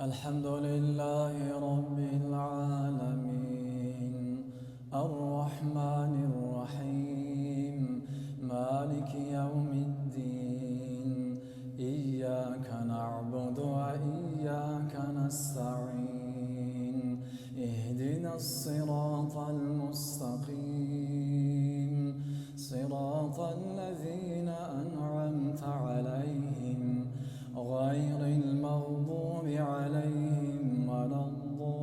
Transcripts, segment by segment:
الحمد لله رب العالمين الرحمن الرحيم مالك يوم الدين إياك نعبد وإياك نستعين اهدنا الصراط المستقيم صراط الذين أنعمت عليهم غير المغضوب عليهم ولا الضالين.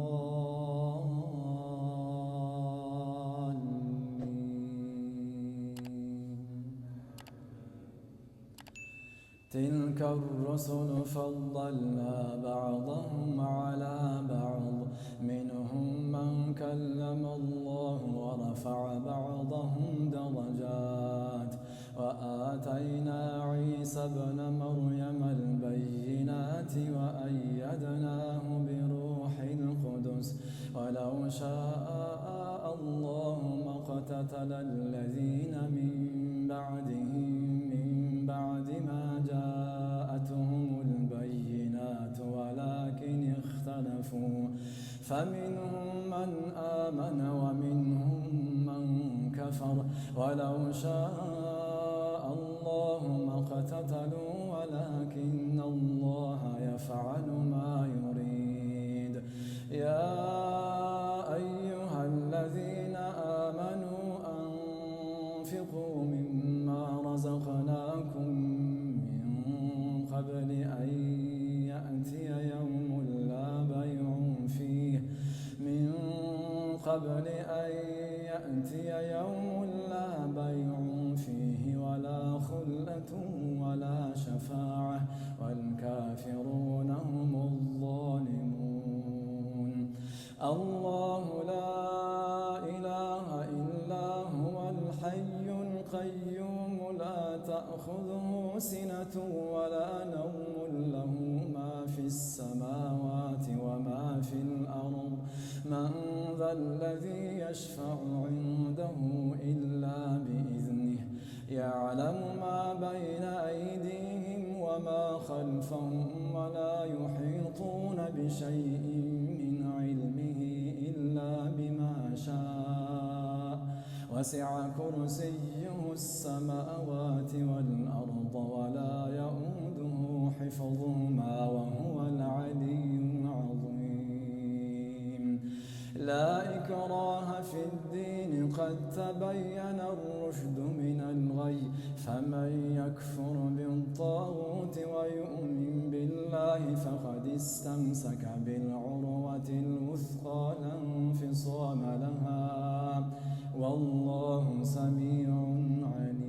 تلك الرسل فضلنا بعضهم على بعض منهم من كلم الله ورفع بعضهم درجات وآتينا عيسى ابن مريم البينات وأيدناه بروح القدس ولو شاء الله ما اقتتل الذين من بعدهم من بعد ما جاءتهم البينات ولكن اختلفوا فمنهم من آمن ومنهم من كفر ولو شاء الله ما اقتتلوا ولكن الله يفعل ما يريد. يا أيها الذين آمنوا أنفقوا مما رزقناكم من قبل أن يأتي يوم لا بيع فيه ولا خلة ولا شفاعة والكافرون هم الظالمون. الله لا إله إلا هو الحي القيوم لا تأخذه سنة ولا نوم له ما في السماوات وما في الأرض من ذا الذي يشفع عنده إلا بإذنه يعلم ما بين أيديهم وما خلفهم ولا يحيطون بشيء من علمه إلا بما شاء وسع كرسيه السماوات والأرض ولا يؤوده حفظهما وهو العلي العظيم. لا إكراه في الدين قد تبين الرشد من الغي فمن يكفر بالطاغوت ويؤمن بالله فقد استمسك بالعروة الوثقى لا انفصام لها والله سميع عليم.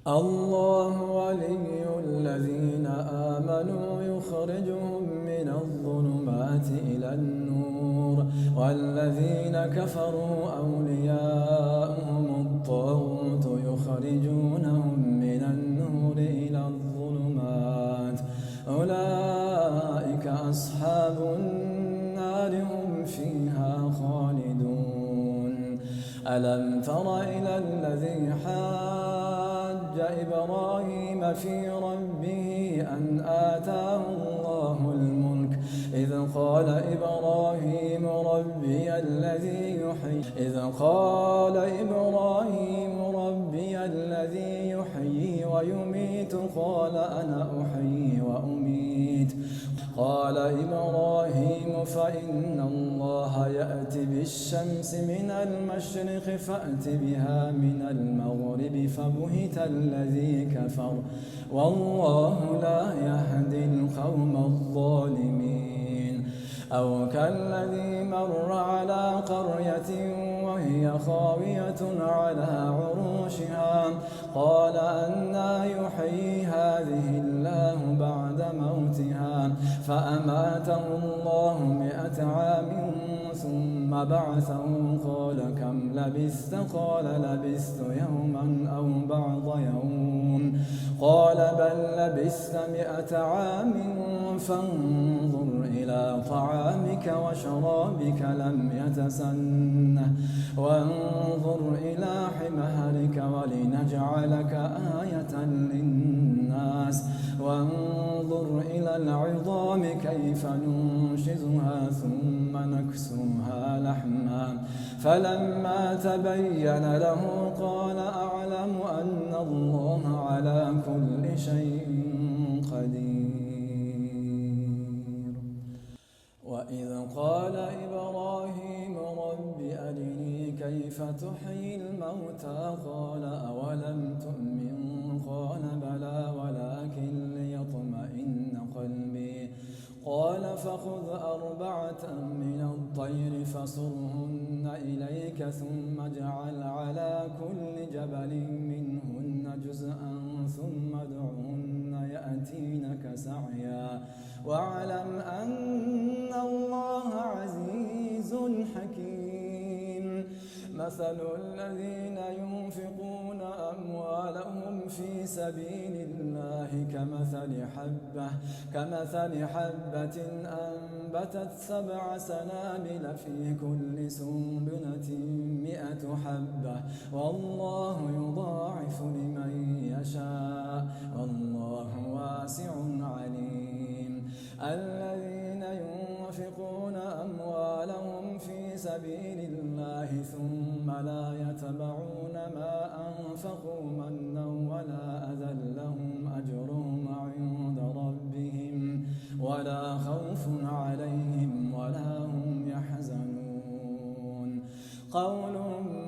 الله ولي الذين آمنوا يخرجهم من الظلمات إلى النور والذين كفروا أولياؤهم الطاغوت يخرجونهم من النور إلى الظلمات أولئك أصحاب النار هم فيها خالدون. ألم تر إلى الذي حاج إبراهيم في ربه أن آتاه الله الملك إذ قال إبراهيم ربي الذي يحيي ويميت قال أنا أحيي وأميت قال إبراهيم فإن الله يأتي بالشمس من المشرق فأت بها من المغرب فبهت الذي كفر والله لا يهدي القوم الظالمين. أو كالذي مر على قرية وهي خاوية على عروشها قال أنى يحيي هذه الله بعد موتها فأماته الله 100 عام ثم بعثه قال كم لبثت قال لبثت يوما أو بعض يوم قال بل لبثت 100 عام فانظر إلى طعامك وشرابك لم يتسنه وانظر إلى حمارك ولنجعلك آية للناس وانظر فننشزها ثم نكسوها لحما فلما تبين له قال أعلم أن الله على كل شيء قدير. وإذ قال إبراهيم رب أرني كيف تحيي الموتى قال أولم تؤمن قال بلى ولكن ليطمئن قلبي قال فخذ 4 من الطير فصرهن إليك ثم اجعل على كل جبل منهن جزءا ثم ادعهن يأتينك سعيا واعلم أن الله عزيز حكيم. مثل الذين ينفقون أموالهم في سبيل الله كمثل حبة أنبتت 7 سنابل في كل سنبلة 100 حبة والله يضاعف لمن يشاء والله واسع عليم. الذين ينفقون أموالهم في سبيل الله ثم لا يتبعون ما أنفقوا منا ولا أذى لهم أجرهم عند ربهم ولا خوف عليهم ولا هم يحزنون. قول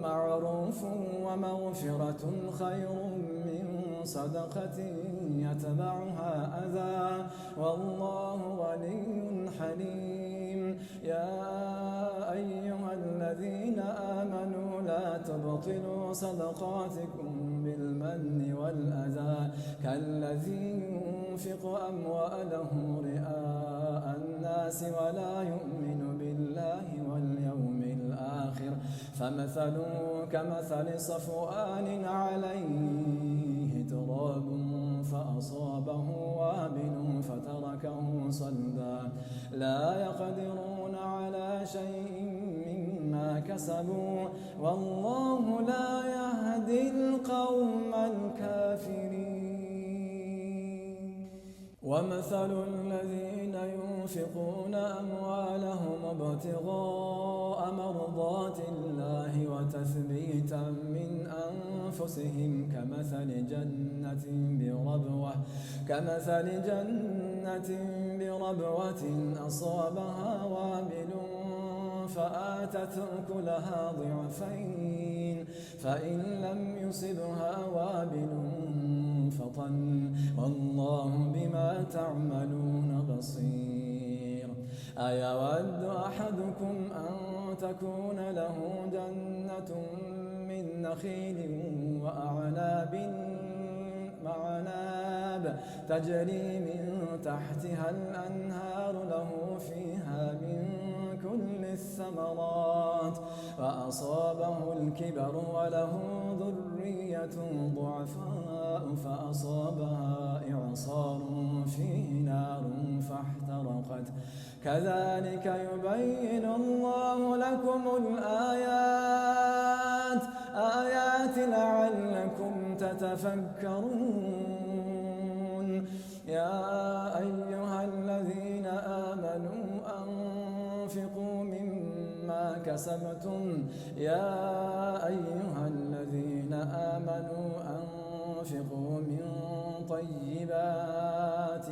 معروف ومغفرة خير من صدقة يتبعها أذى والله غني حليم. يا أيها الذين آمنوا لا تبطلوا صدقاتكم بالمن والأذى كالذي ينفق أمواله رئاء الناس ولا يؤمن بالله واليوم الآخر فمثله كمثل صفوان عليه تراب فأصابه وابل فتركه صلدا لا يقدرون على شيء مما كسبوا والله لا يهدي القوم الكافرين. ومثل الذين ينفقون أموالهم ابتغاء مرضات الله وتثبيتا من أنفسهم كمثل جنة بربوة أصابها وابل فآتت أكلها ضعفين فإن لم يصبها وابل فطل والله بما تعملون بصير. أيود أحدكم أن تكون له جنة من نخيل وأعناب تجري من تحتها الأنهار له فيها من كل الثمرات فأصابه الكبر وله ذرية ضعفاء فأصابها إعصار فيه نار فاحترقت كذلك يبين الله لكم الآيات لعلكم تتفكرون. يا أيها الذين آمنوا أنفقوا مما كسبتم أنفقوا من طيبات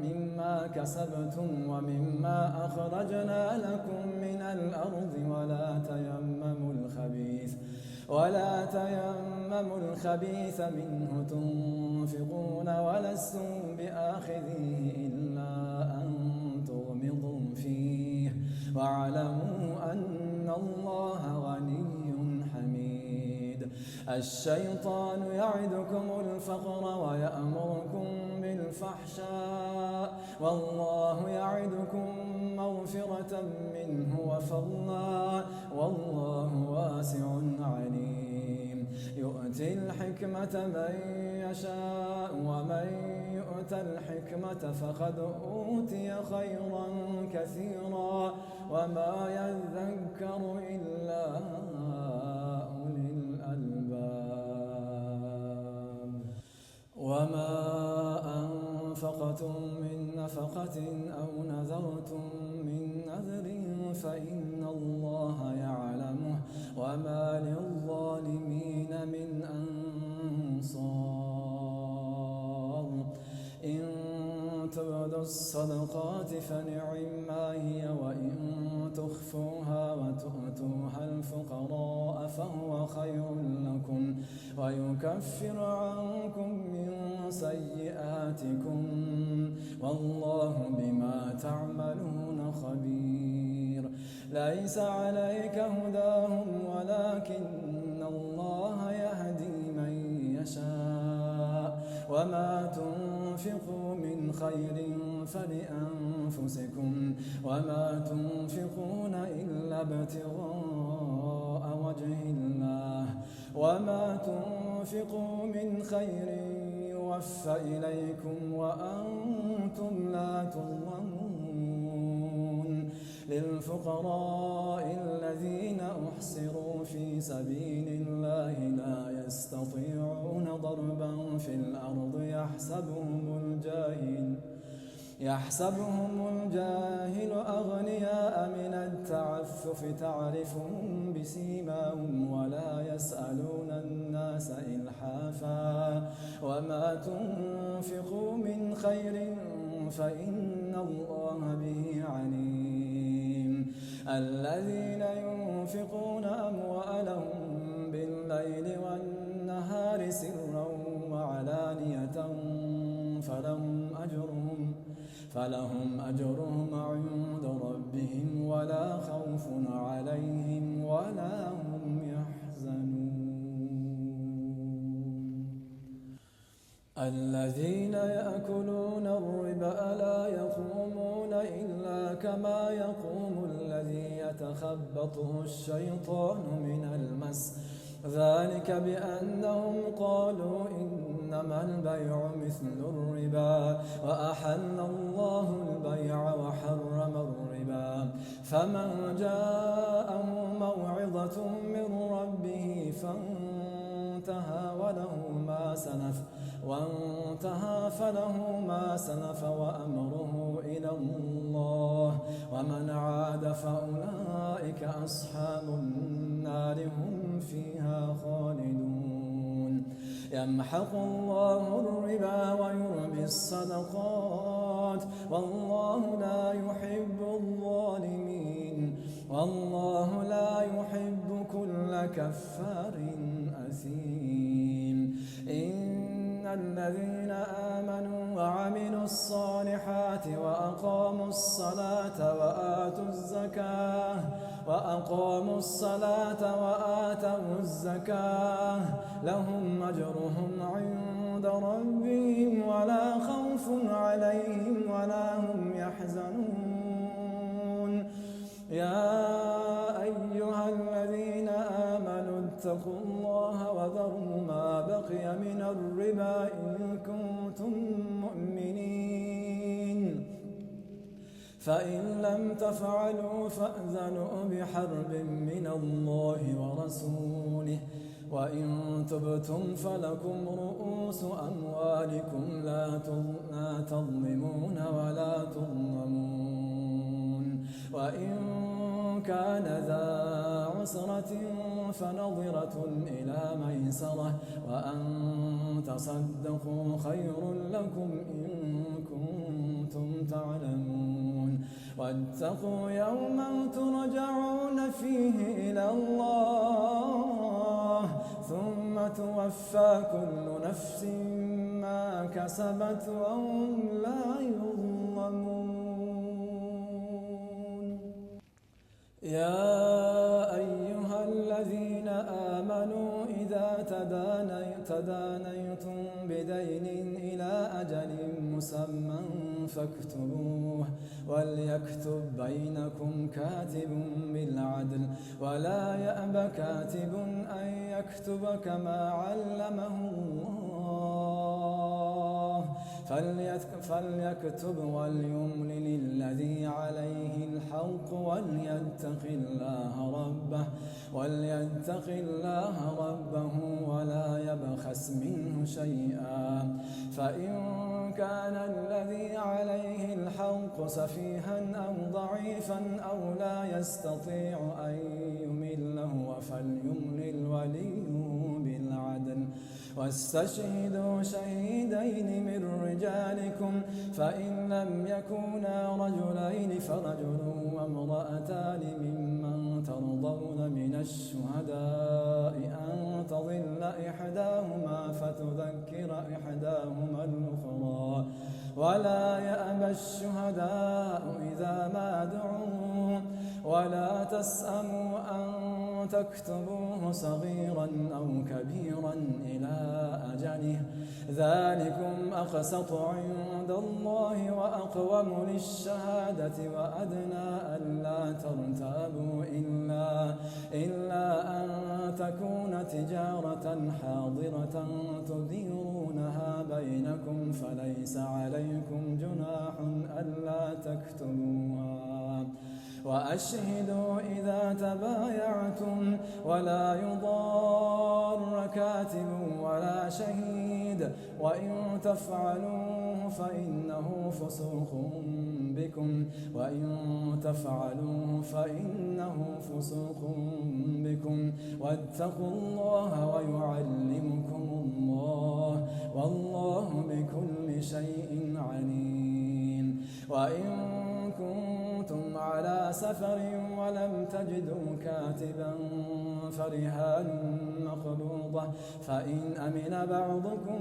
مما كسبتم ومما أخرجنا لكم من الأرض ولا تيمموا الخبيث منه تنفقون ولستم بآخذيه إلا أن تغمضوا فيه واعلموا أن الله غني حميد. الشيطان يعدكم الفقر ويأمركم بالفحشاء والله يعدكم مغفرة منه وفضلا والله واسع عليم. يؤتي الحكمة من يشاء ومن يؤت الحكمة فقد أوتي خيرا كثيرا وما يذكر إلا أولي الألباب. وما أنفقتم من نفقة أو نذرتم من نذر فإن الله يعلمه وما للظالمين من أنصار إن تبدوا الصدقات فنعما هي وإن تخفوها وتؤتوها الفقراء فهو خير لكم ويكفر عنكم من سيئاتكم والله بما تعملون خبير ليس عليك هداهم ولكن الله يهدي من يشاء وما تنفقوا من خير فلأنفسكم وما تنفقون إلا ابتغاء وجه الله وما تنفقوا من خير يوفى إليكم وأنتم لا تظلمون للفقراء الذين أحصروا في سبيل الله لا يستطيعون ضربا في الأرض يحسبهم الجاهل أغنياء من التعفف تعرفهم بسيماهم ولا يسألون الناس إلحافا وما تنفقوا من خير فإن الله به عليم الذين ينفقون أموالهم بالليل والنهار سرا وعلانية فلهم أجرهم عند ربهم ولا خوف عليهم ولا هم يحزنون الذين يأكلون الربا لا يقومون إلا كما يقوم الذي يتخبطه الشيطان من المس ذلك بأنهم قالوا إنما البيع مثل الربا وأحل الله البيع وحرم الربا فمن جاءه موعظة من ربه فله ما سلف وأمره إلى الله ومن عاد فأولئك أصحاب النار هم فيها خالدون يمحق الله الربا ويربي الصدقات والله لا يحب الظالمين والله لا يحب كل كفار أثيم إن الذين آمنوا وعملوا الصالحات وأقاموا الصلاة وآتوا الزكاة لهم أجرهم عند ربهم ولا خوف عليهم ولا هم يحزنون يا أيها الذين آمنوا اتقوا الله وذروا ما بقي من الربا إن كنتم مؤمنين فإن لم تفعلوا فأذنوا بحرب من الله ورسوله وإن تبتم فلكم رؤوس أموالكم لا تظلمون ولا تظلمون وإن كان ذا عسرة فنظرة إلى ميسرة وأن تصدقوا خير لكم إن كنتم تعلمون واتقوا يوما ترجعون فيه إلى الله ثم توفى كل نفس ما كسبت وهم لا يظلمون يا أيها الذين آمنوا إذا تدانيتم بدين إلى أجل مسمى فاكتبوه وليكتب بينكم كاتب بالعدل ولا يأب كاتب أن يكتب كما علمه الله فليكتب وليملل الذي عليه الحق وليتق الله ربه ولا يبخس منه شيئا فإن كان الذي عليه الحق سفيها أو ضعيفا أو لا يستطيع أن يمل هو فليملل وليه بالعدل واستشهدوا شهيدين من رجالكم فإن لم يكونا رجلين فرجل وامرأتان ممن ترضون من الشهداء أن تضل إحداهما فتذكر إحداهما الأخرى ولا يأبى الشهداء إذا ما دعوا ولا تسأموا أن تكتبوه صغيرا أو كبيرا إلى أجله ذلكم أقسط عند الله وأقوم للشهادة وأدنى ألا ترتابوا إلا أن تكون تجارة حاضرة تديرونها بينكم فليس عليكم جناح ألا تكتبوها وأشهدوا إذا تبايعتم ولا يضار كاتب ولا شهيد وإن تفعلوه فإنه فسوق بكم واتقوا الله ويعلمكم الله والله بكل شيء عليم وإن كنتم على سفر ولم تجدوا كاتبا فرهان مقبوضة فإن أمن بعضكم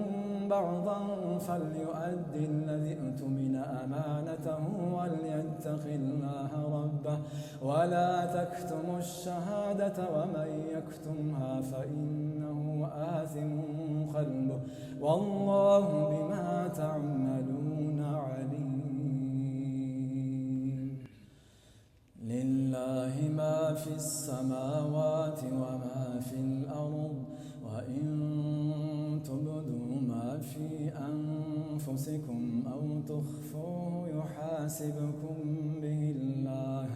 بعضا فليؤدي الذي اؤتمن أمانته وليتق الله ربه ولا تكتموا الشهادة ومن يكتمها فإنه آثم قلبه والله بما تعملون عليم لله ما في السماوات وما في الأرض وإن تبدوا ما في أنفسكم أو تخفوه يحاسبكم به الله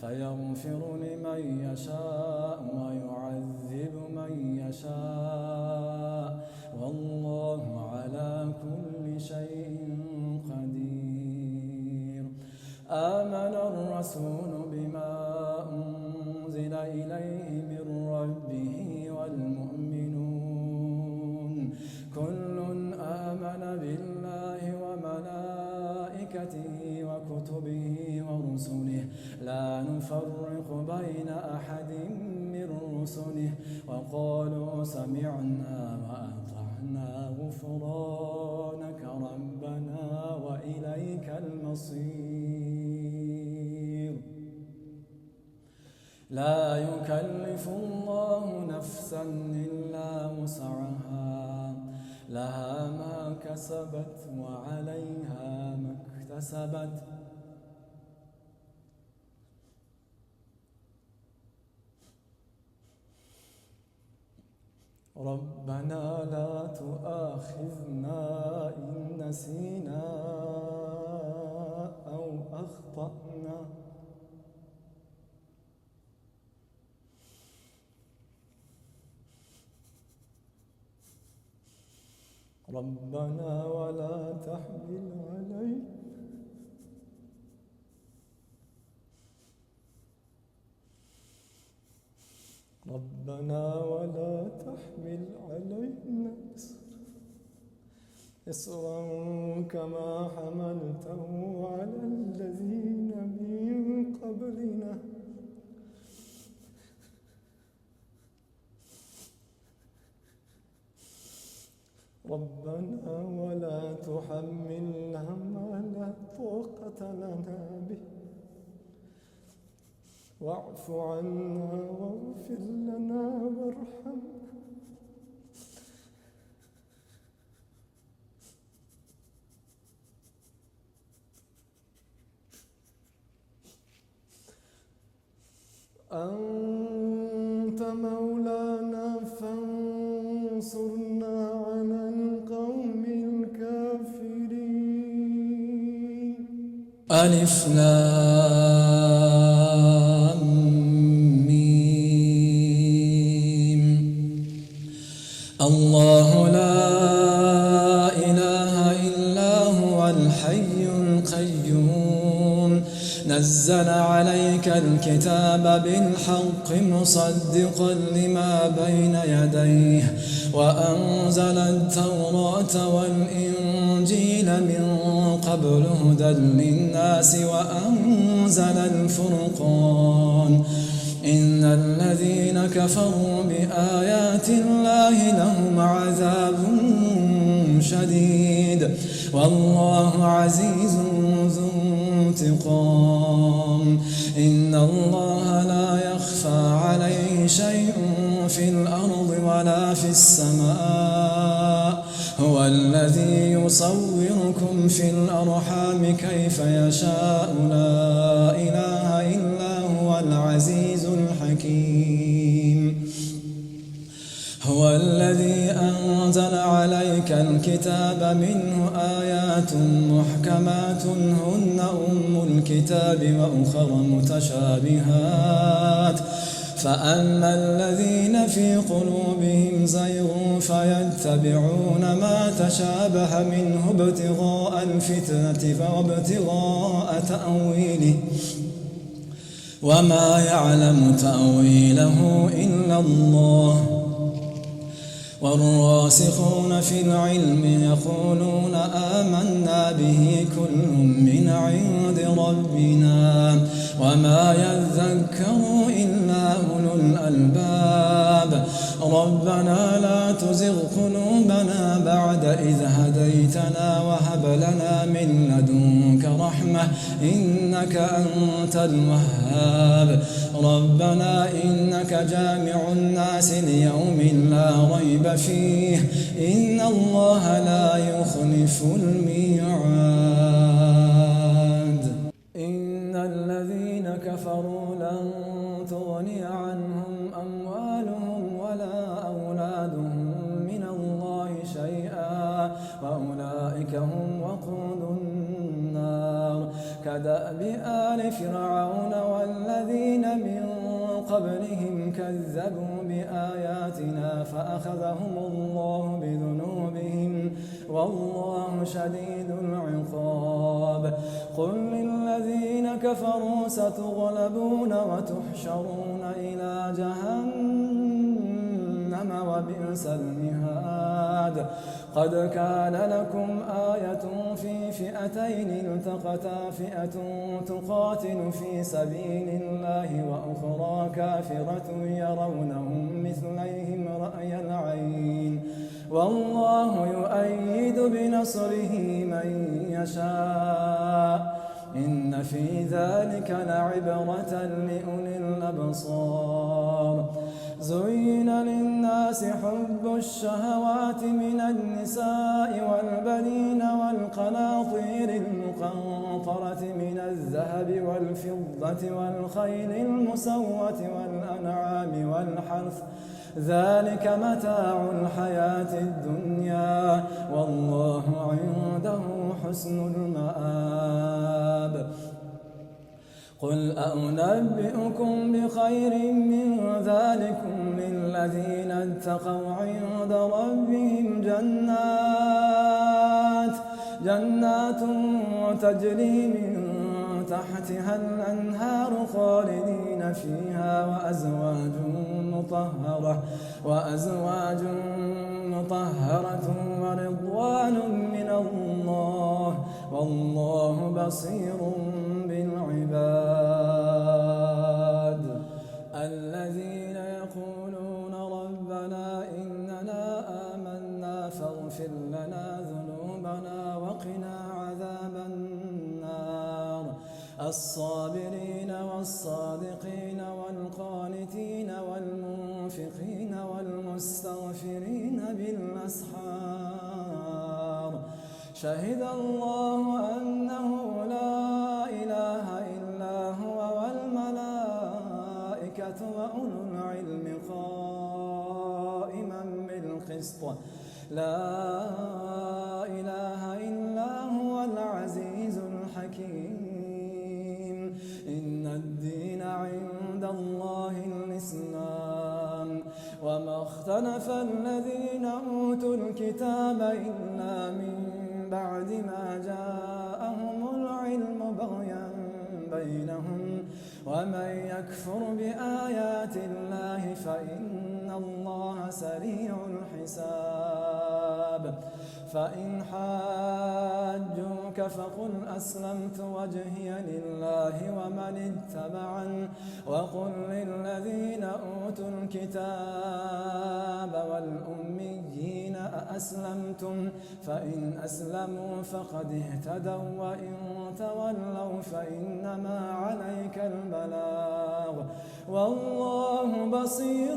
فيغفر لمن يشاء ويعذب من يشاء والله على كل شيء قدير آمن الرسول بما أنزل إليه من ربه والمؤمنون كل آمن بالله وملائكته وكتبه ورسله لا نفرق بين أحد من رسله وقالوا سمعنا وأطعنا غفرانك ربنا وإليك المصير لا يكلف الله نفسا إلا وسعها لها ما كسبت وعليها ما اكتسبت ربنا لا تؤاخذنا إن نسينا أو أخطأنا ربنا ولا تحمل علينا ربنا ولا تحمل علينا إصرا كما حملته على الذين من قبلنا ربنا ولا تحملنا ما لا طاقة لنا به واعف عنا واغفر لنا وارحمنا أنت مولانا فانصرنا على القوم الكافرين ألف لام ميم الله لا إله إلا هو هو الحي القيوم نزل عليك الكتاب بالحق مصدقا لما بين يديه وأنزل التوراة والإنجيل من قبل هدى للناس وأنزل الفرقان إن الذين كفروا بآيات الله لهم عذاب شديد والله عزيز ذو انتقام إن الله لا يخفى عليه شيء في الأرض ولا في السماء هو الذي يصوركم في الأرحام كيف يشاء لا إله إلا هو العزيز الحكيم هو الذي أنزل عليك الكتاب منه آيات محكمات هن أم الكتاب وأخر متشابهات فأما الذين في قلوبهم زيغ فيتبعون ما تشابه منه ابتغاء الفتنة وابتغاء تأويله وما يعلم تأويله إلا الله والراسخون في العلم يقولون آمنا به كل من عند ربنا وما يذكر إلا أولو الألباب ربنا لا تزغ قلوبنا بعد إذ هديتنا وهب لنا من لدنك رحمة إنك أنت الوهاب ربنا إنك جامع الناس ليوم لا ريب فيه إن الله لا يخلف الميعاد إن الذين كفروا لن تغني عنهم أموالهم ولا أولادهم من الله شيئا وأولئك هم وقود النار كدأب آل فرعون والذين من قبلهم كذبوا بآياتنا فأخذهم الله بذنوبهم والله شديد العقاب قل للذين كفروا ستغلبون وتحشرون إلى جهنم وبئس المهاد قد كان لكم آية في فئتين التقتا فئة تقاتل في سبيل الله وأخرى كافرة يرونهم مثليهم رأي العين والله يؤيد بنصره من يشاء إن في ذلك لعبرة لأولي الأبصار زين للناس حب الشهوات من النساء والبنين والقناطير المقنطرة من الذهب والفضة والخيل المسومة والأنعام والحرث ذلك متاع الحياة الدنيا والله عنده حسن المآب قل أنبئكم بخير من ذلكم للذين اتقوا عند ربهم جنات تجري من تحتها الأنهار خالدين فيها وأزواج مطهرة ورضوان من الله والله بصير بالعباد الذين يقولون ربنا إننا آمنا فاغفر لنا ذنوبنا وقنا عذاب النار الصابرين والصادقين والقانتين والمنفقين والمستغفرين بالأسحار شهد الله أنه لا إله إلا هو والملائكة وأولو العلم قائما بالقسط لا إله إلا هو العزيز الحكيم إن الدين عند الله الإسلام وما اختلف الذين أوتوا الكتاب إلا من بعد ما جاءهم العلم بغيا بينهم ومن يكفر بآيات الله فإن الله سريع الحساب فإن حاجوك فقل أسلمت وجهي لله ومن اتبعن وقل للذين أوتوا الكتاب والأميين أأسلمتم فإن أسلموا فقد اهتدوا وإن تولوا فإنما عليك البلاغ والله بصير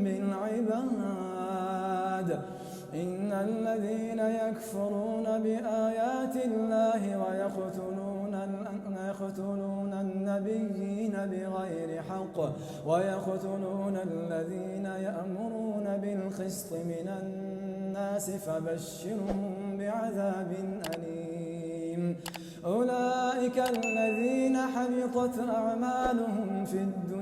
بالعباد إن الذين يكفرون بآيات الله ويقتلون النبيين بغير حق ويقتلون الذين يأمرون بالقسط من الناس فبشرهم بعذاب أليم أولئك الذين حبطت أعمالهم في الدنيا